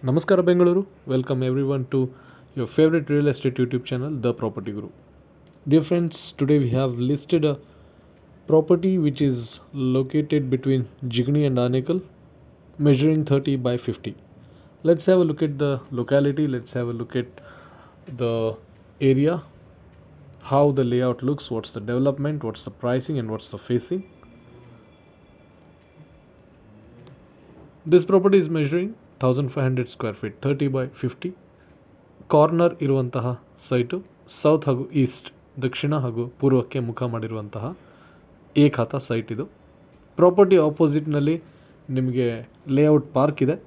Namaskara Bengaluru. Welcome everyone to your favorite real estate YouTube channel, The Property Guru. Dear friends, today we have listed a property which is located between Jigni and Anekal, measuring 30 by 50. Let's have a look at the locality. Let's have a look at the area, how the layout looks, what's the development, what's the pricing, and what's the facing. This property is measuring 1500 square feet, 30 by 50. Corner ಇರುವಂತಹ site, south ಹಾಗೂ East, ದಕ್ಷಿಣ ಹಾಗೂ ಪೂರ್ವಕ್ಕೆ ಮುಖ ಮಾಡಿರುವಂತಹ ಏಕಾತ site ಇದು. Property ಆಪೋಸಿಟ್ನಲ್ಲಿ ನಿಮಗೆ layout park ಇದೆ.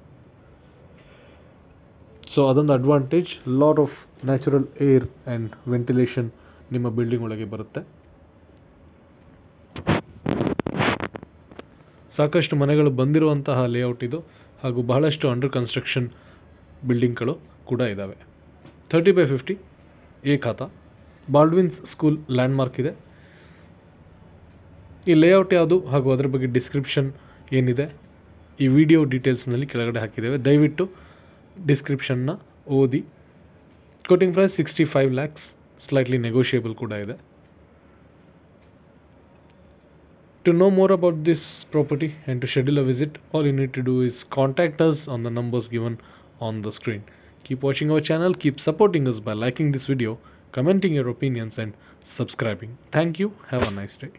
So ಅದೊಂದು advantage. Lot of natural air and ventilation ನಿಮ್ಮ ಬಿಲ್ಡಿಂಗ್ ಒಳಗೆ ಬರುತ್ತೆ. ಸಾಕಷ್ಟು ಮನೆಗಳು ಬಂದಿರುವಂತಹ ಲೇಔಟ್ ಇದು, ಹಾಗೂ ಬಹಳಷ್ಟು ಅಂಡರ್ ಕನ್ಸ್ಟ್ರಕ್ಷನ್ ಬಿಲ್ಡಿಂಗ್ಗಳು ಕೂಡ ಇದ್ದಾವೆ. 30 by 50 ಏಕಾತ. ಬಾಲ್ಡ್ವಿನ್ಸ್ ಸ್ಕೂಲ್ ಲ್ಯಾಂಡ್ಮಾರ್ಕ್ ಇದೆ. ಈ ಲೇಔಟ್ ಯಾವುದು ಹಾಗೂ ಅದರ ಬಗ್ಗೆ ಡಿಸ್ಕ್ರಿಪ್ಷನ್ ಏನಿದೆ ಈ ವಿಡಿಯೋ ಡೀಟೇಲ್ಸ್ನಲ್ಲಿ ಕೆಳಗಡೆ ಹಾಕಿದ್ದೇವೆ. ದಯವಿಟ್ಟು ಡಿಸ್ಕ್ರಿಪ್ಷನ್ನ ಓದಿ. Quoting price 65 lakhs, slightly negotiable ಕೂಡ ಇದೆ. To know more about this property and to schedule a visit, all you need to do is contact us on the numbers given on the screen. Keep watching our channel, keep supporting us by liking this video, commenting your opinions and subscribing. Thank you. Have a nice day.